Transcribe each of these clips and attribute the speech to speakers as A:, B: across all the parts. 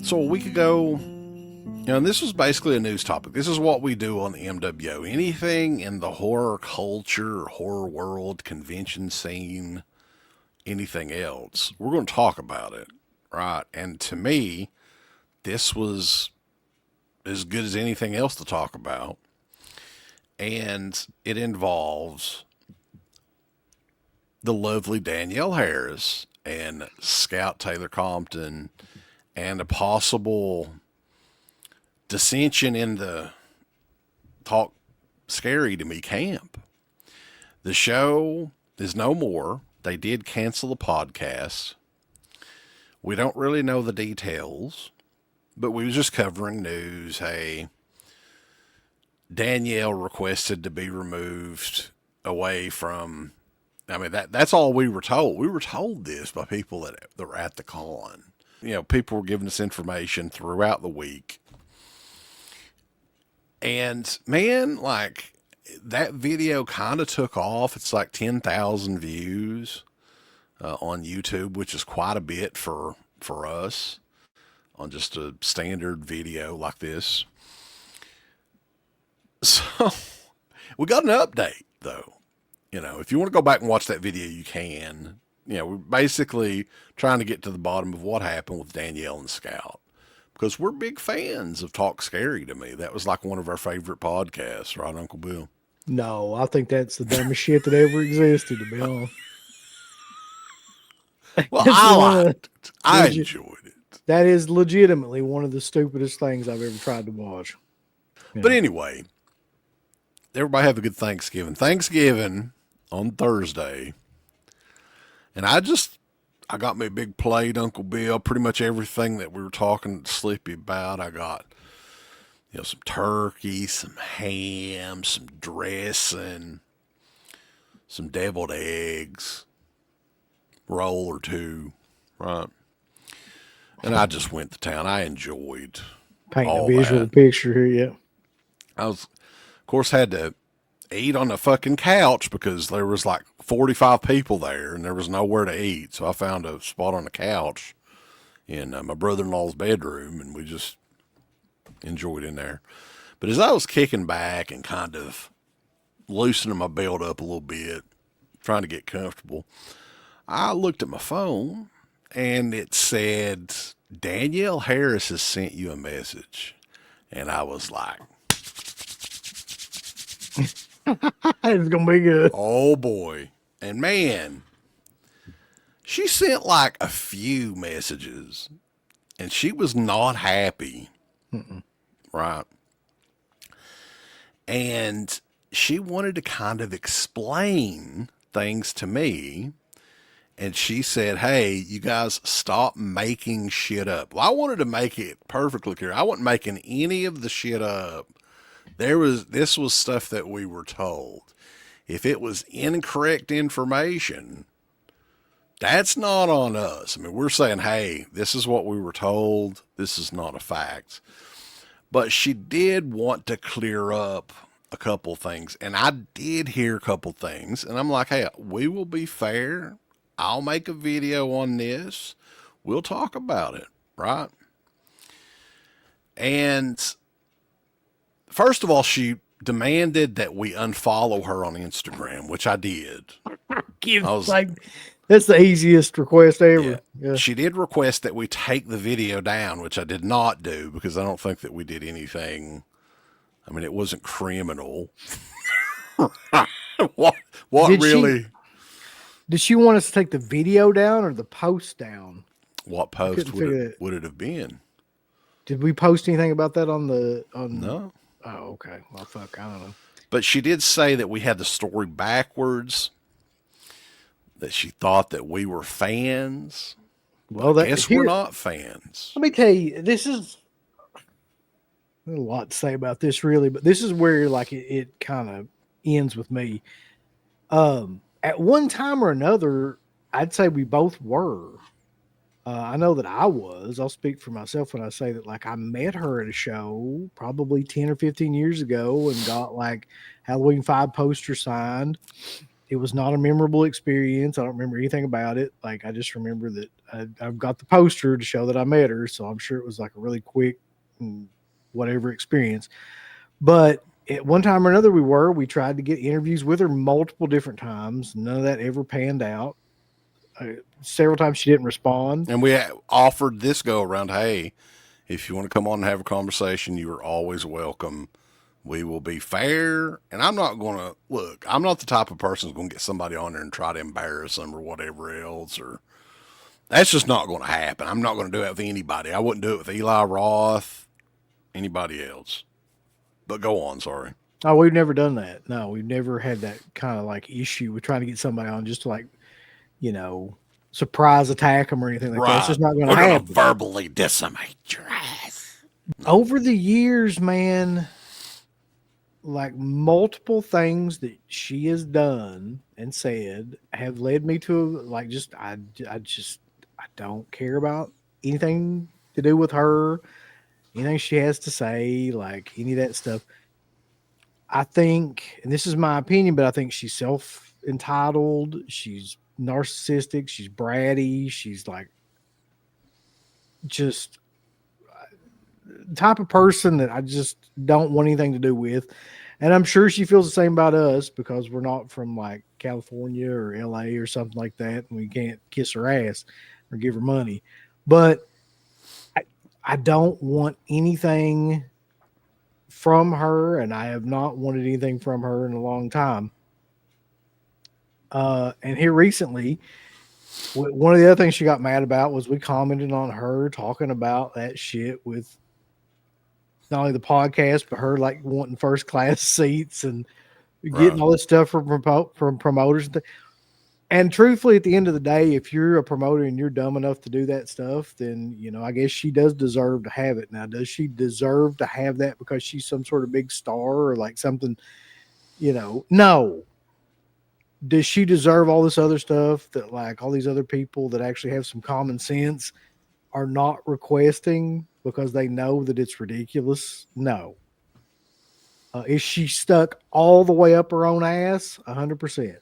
A: So a week ago, and this was basically a news topic. This is what we do on the MWO. Anything in the horror culture, horror world, convention scene, anything else, we're going to talk about it, right? And to me, this was as good as anything else to talk about. And it involves the lovely Danielle Harris and Scout Taylor Compton and a possible dissension in the Talk Scary to Me camp. The show is no more. They did cancel the podcast. We don't really know the details, but we was just covering news. Hey, Danielle requested to be removed away from, I mean, that's all we were told. We were told this by people that were at the con. You know, people were giving us information throughout the week. And man, like that video kind of took off. It's like 10,000 views on YouTube, which is quite a bit for us on just a standard video like this. So we got an update though. You know, if you want to go back and watch that video, you can. You know, we're basically trying to get to the bottom of what happened with Danielle and Scout. Because we're big fans of Talk Scary to Me. That was like one of our favorite podcasts, right, Uncle Bill?
B: No, I think that's the dumbest shit that ever existed, to be honest.
A: Well, I liked it. I enjoyed it.
B: That is legitimately one of the stupidest things I've ever tried to watch.
A: But anyway, everybody have a good Thanksgiving. Thanksgiving on Thursday. And I got me a big plate, Uncle Bill, pretty much everything that we were talking to Slippy about. I got, you know, some turkey, some ham, some dressing, some deviled eggs, roll or two, right? And I just went to town. I enjoyed
B: paint
A: all
B: a visual
A: that.
B: picture here, yeah.
A: I was, of course, had to eat on the fucking couch because there was like 45 people there and there was nowhere to eat. So I found a spot on the couch in my brother-in-law's bedroom and we just enjoyed in there. But as I was kicking back and kind of loosening my belt up a little bit, trying to get comfortable, I looked at my phone and it said, Danielle Harris has sent you a message. And I was like,
B: it's going to be good.
A: Oh boy. And man, she sent like a few messages and she was not happy. Right. And she wanted to kind of explain things to me. And she said, hey, you guys stop making shit up. Well, I wanted to make it perfectly clear. I wasn't making any of the shit up. This was stuff that we were told. If it was incorrect information, that's not on us. I mean, we're saying, hey, this is what we were told. This is not a fact. But she did want to clear up a couple things. And I did hear a couple things. And I'm like, hey, we will be fair. I'll make a video on this. We'll talk about it, right? And first of all, she demanded that we unfollow her on Instagram, which I did.
B: That's the easiest request ever.
A: Yeah. Yeah. She did request that we take the video down, which I did not do because I don't think that we did anything. I mean, it wasn't criminal. What really?
B: Did she want us to take the video down or the post down?
A: What post would it have been?
B: Did we post anything about that on
A: No.
B: Oh, okay. Well, fuck, I don't know.
A: But she did say that we had the story backwards, that she thought that we were fans. Well, I guess we're not fans.
B: Let me tell you, this is a lot to say about this, really, but this is where like it kind of ends with me. At one time or another, I'd say we both were. I know that I was. I'll speak for myself when I say that, like, I met her at a show probably 10 or 15 years ago and got like Halloween 5 poster signed. It was not a memorable experience. I don't remember anything about it. Like, I just remember that I've got the poster to show that I met her. So I'm sure it was like a really quick whatever experience. But at one time or another, we tried to get interviews with her multiple different times. None of that ever panned out. Several times she didn't respond.
A: And we offered this go around, hey, if you want to come on and have a conversation, you are always welcome. We will be fair. And I'm not going to look, I'm not the type of person who's going to get somebody on there and try to embarrass them or whatever else. Or that's just not going to happen. I'm not going to do it with anybody. I wouldn't do it with Eli Roth, anybody else. But go on, sorry.
B: Oh, we've never done that. No, we've never had that kind of like issue with trying to get somebody on just to like, surprise attack them or anything like that. It's just not going to happen.
A: We're going to verbally decimate your ass.
B: Over the years, man, like multiple things that she has done and said have led me to like I don't care about anything to do with her, anything she has to say, like any of that stuff. I think, and this is my opinion, but I think she's self-entitled. She's narcissistic. She's bratty. She's like just the type of person that I just don't want anything to do with. And I'm sure she feels the same about us because we're not from like California or LA or something like that. And we can't kiss her ass or give her money. But I don't want anything from her, and I have not wanted anything from her in a long time. And here recently, one of the other things she got mad about was we commented on her talking about that shit with not only the podcast, but her like wanting first class seats and getting all this stuff from promoters. And truthfully, at the end of the day, if you're a promoter and you're dumb enough to do that stuff, then, I guess she does deserve to have it. Now, does she deserve to have that because she's some sort of big star or like something, no. Does she deserve all this other stuff that like all these other people that actually have some common sense are not requesting because they know that it's ridiculous? No. Is she stuck all the way up her own ass? 100%.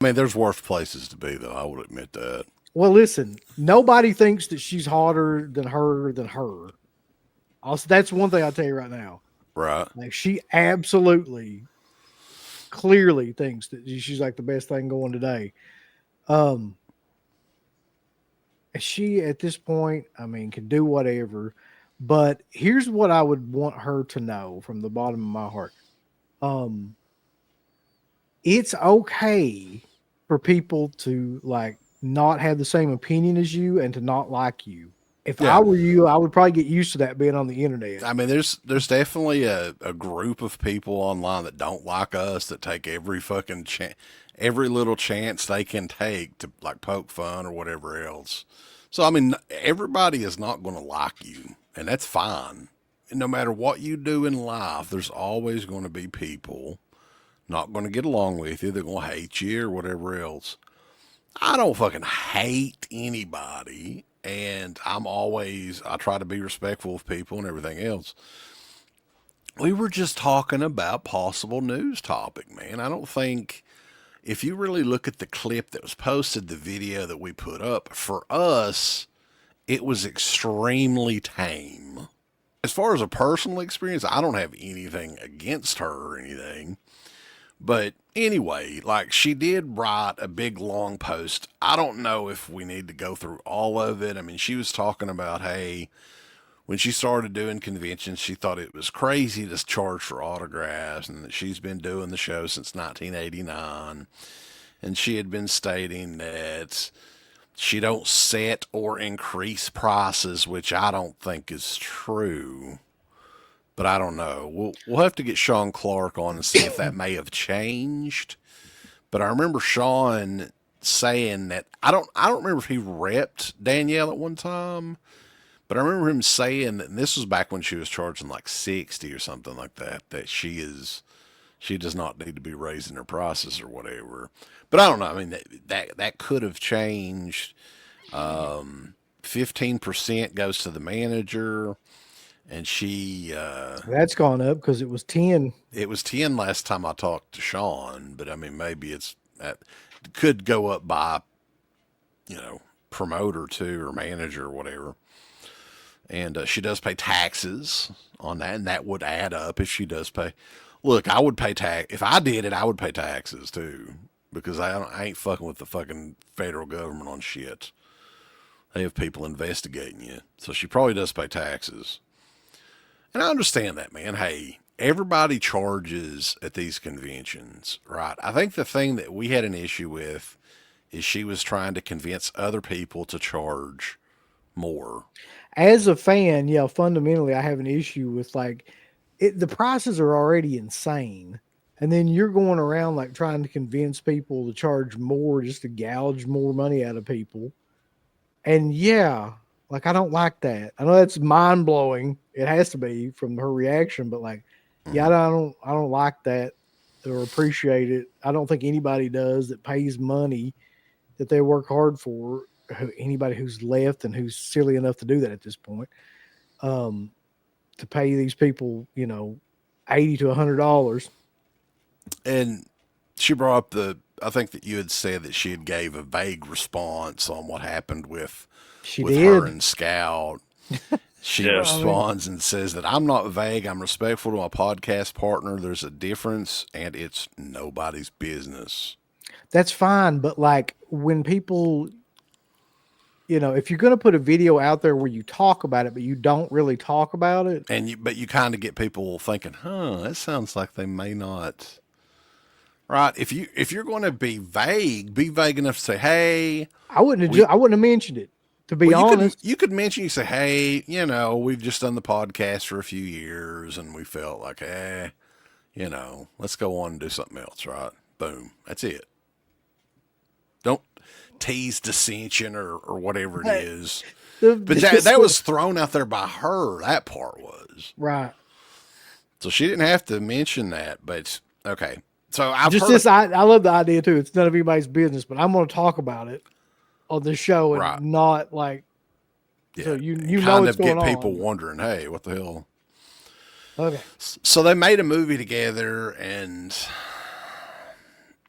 A: I mean, there's worse places to be, though. I would admit that.
B: Well, listen, nobody thinks that she's hotter than her. Also, that's one thing I'll tell you right now.
A: Right.
B: Like, she absolutely, clearly thinks that she's like the best thing going today. She, at this point, I mean, can do whatever. But here's what I would want her to know from the bottom of my heart. It's okay for people to like not have the same opinion as you and to not like you. If I were you, I would probably get used to that being on the internet.
A: I mean, there's definitely a group of people online that don't like us that take every fucking every little chance they can take to like poke fun or whatever else. So I mean, everybody is not going to like you, and that's fine. And no matter what you do in life, there's always going to be people not going to get along with you. They're going to hate you or whatever else. I don't fucking hate anybody. And I try to be respectful of people and everything else. We were just talking about possible news topic, man. I don't think, if you really look at the clip that was posted, the video that we put up, for us, it was extremely tame. As far as a personal experience, I don't have anything against her or anything. But anyway, like she did write a big long post. I don't know if we need to go through all of it. I mean, she was talking about, hey, when she started doing conventions, she thought it was crazy to charge for autographs and that she's been doing the show since 1989. And she had been stating that she don't set or increase prices, which I don't think is true. But I don't know. We'll have to get Sean Clark on and see if that may have changed. But I remember Sean saying that I don't remember if he repped Danielle at one time, but I remember him saying that, and this was back when she was charging like 60 or something like that, that she does not need to be raising her prices or whatever. But I don't know. I mean, that could have changed. 15% goes to the manager. And she
B: that's gone up because it was 10.
A: It was 10 last time I talked to Sean, but I mean maybe That could go up by, promoter too, or manager or whatever. And she does pay taxes on that, and that would add up if she does pay. Look, I would pay tax. If I did it, I would pay taxes too, because I ain't fucking with the fucking federal government on shit. They have people investigating you. So she probably does pay taxes. And I understand that, man. Hey, everybody charges at these conventions, right? I think the thing that we had an issue with is she was trying to convince other people to charge more.
B: As a fan, yeah, fundamentally, I have an issue with the prices are already insane. And then you're going around like trying to convince people to charge more just to gouge more money out of people. And yeah, like I don't like that. I know that's mind blowing. It has to be from her reaction, but yeah, I don't like that or appreciate it. I don't think anybody does that pays money that they work hard for. Anybody who's left and who's silly enough to do that at this point, to pay these people, $80 to $100.
A: And she brought up I think that you had said that she had gave a vague response on what happened with her and Scout. She responds and says that I'm not vague. I'm respectful to my podcast partner. There's a difference, and it's nobody's business.
B: That's fine. But when people, if you're going to put a video out there where you talk about it, but you don't really talk about it.
A: But you kind of get people thinking, that sounds like they may not. Right. If you're going to be vague enough to say, hey,
B: I wouldn't have mentioned it. To be honest,
A: you could mention, you say, hey, we've just done the podcast for a few years and we felt like, let's go on and do something else. Right. Boom. That's it. Don't tease dissension or whatever it is. But that was thrown out there by her. That part was.
B: Right.
A: So she didn't have to mention that, but okay. So I
B: love the idea too. It's none of anybody's business, but I'm going to talk about it on the show and not so you know what's going on.
A: Kind of get people wondering, hey, what the hell?
B: Okay.
A: So they made a movie together, and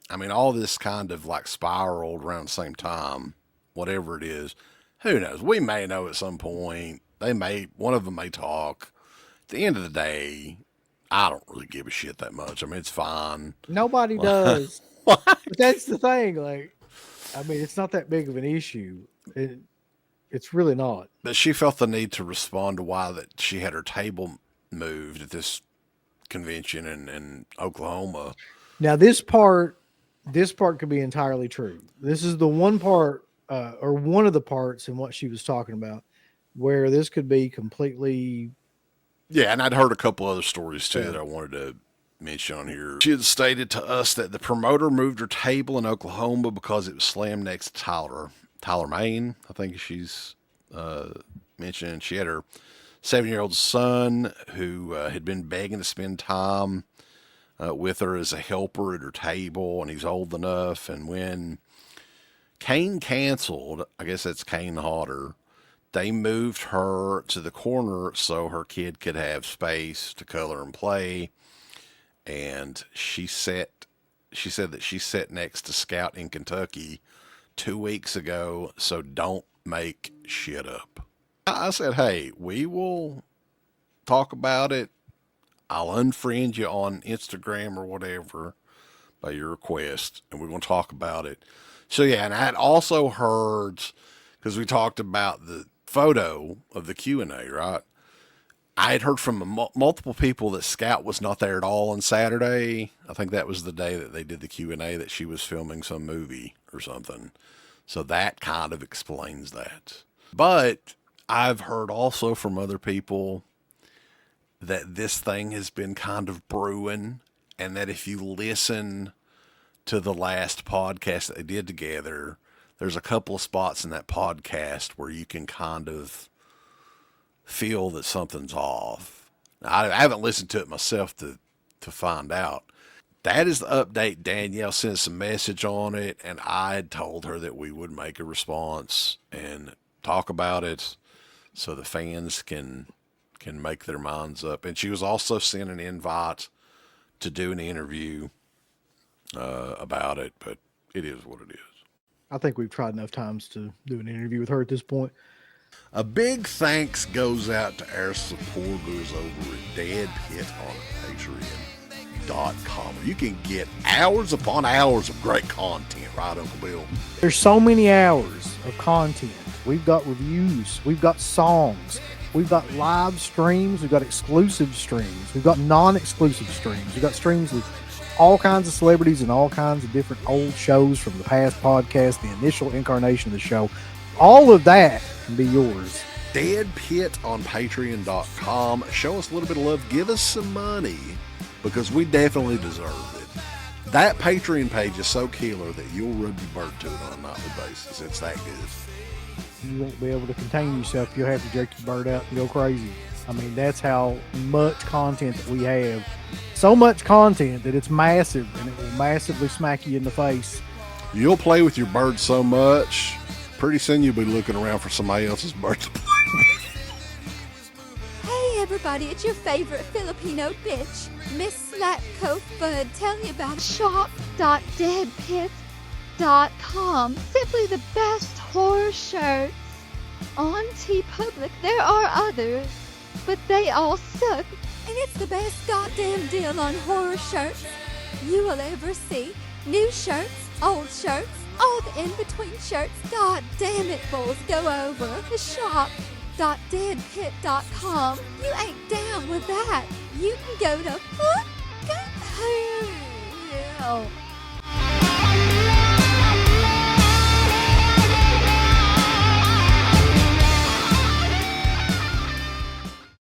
A: I mean, all this kind of spiraled around the same time, whatever it is. Who knows? We may know at some point. One of them may talk. At the end of the day, I don't really give a shit that much. I mean, it's fine.
B: Nobody does. But that's the thing. It's not that big of an issue. It's really not.
A: But she felt the need to respond to why that she had her table moved at this convention in Oklahoma.
B: Now, this part could be entirely true. This is the one part, or one of the parts in what she was talking about, where this could be completely.
A: Yeah, and I'd heard a couple other stories too that I wanted to mention on here. She had stated to us that the promoter moved her table in Oklahoma because it was slammed next to Tyler, Maine. I think she's mentioned she had her 7-year-old son who had been begging to spend time with her as a helper at her table, and he's old enough. And when Kane canceled, I guess that's Kane Hodder, they moved her to the corner so her kid could have space to color and play. And she said that she sat next to Scout in Kentucky 2 weeks ago, so don't make shit up. I said, hey, we will talk about it. I'll unfriend you on Instagram or whatever by your request, and we're going to talk about it. So yeah, and I had also heard, because we talked about the photo of the Q&A, right? I had heard from multiple people that Scout was not there at all on Saturday. I think that was the day that they did the Q&A, that she was filming some movie or something. So that kind of explains that. But I've heard also from other people that this thing has been kind of brewing, and that if you listen to the last podcast that they did together, there's a couple of spots in that podcast where you can kind of feel that something's off. Now, I haven't listened to it myself to find out. That is the update. Danielle sent us a message on it, and I had told her that we would make a response and talk about it so the fans can make their minds up. And she was also sent an invite to do an interview about it, but It is what it is.
B: I think we've tried enough times to do an interview with her at this point.
A: A big thanks goes out to our supporters over at DEADPIT on Patreon.com. You can get hours upon hours of great content, right, Uncle Bill?
B: There's so many hours of content. We've got reviews. We've got songs. We've got live streams. We've got exclusive streams. We've got non-exclusive streams. We've got streams with all kinds of celebrities and all kinds of different old shows from the past podcast, the initial incarnation of the show. All of that can be yours.
A: DEADPIT on Patreon.com. Show us a little bit of love. Give us some money because we definitely deserve it. That Patreon page is so killer that you'll rub your bird to it on a nightly basis. It's that good.
B: You won't be able to contain yourself. You'll have to jerk your bird out and go crazy. I mean, that's how much content that we have. So much content that it's massive, and it will massively smack you in the face.
A: You'll play with your bird so much, pretty soon you'll be looking around for somebody else's bird to play with.
C: Hey everybody, it's your favorite Filipino bitch, Miss Slatko Fudd, telling you about shop.deadpit.com. Simply the best horror shirts. On TeePublic, there are others, but they all suck. And it's the best goddamn deal on horror shirts you will ever see. New shirts, old shirts, all the in-between shirts. God damn it, bulls, go over to shop.deadpit.com. You ain't down with that. You can go to fucking hell.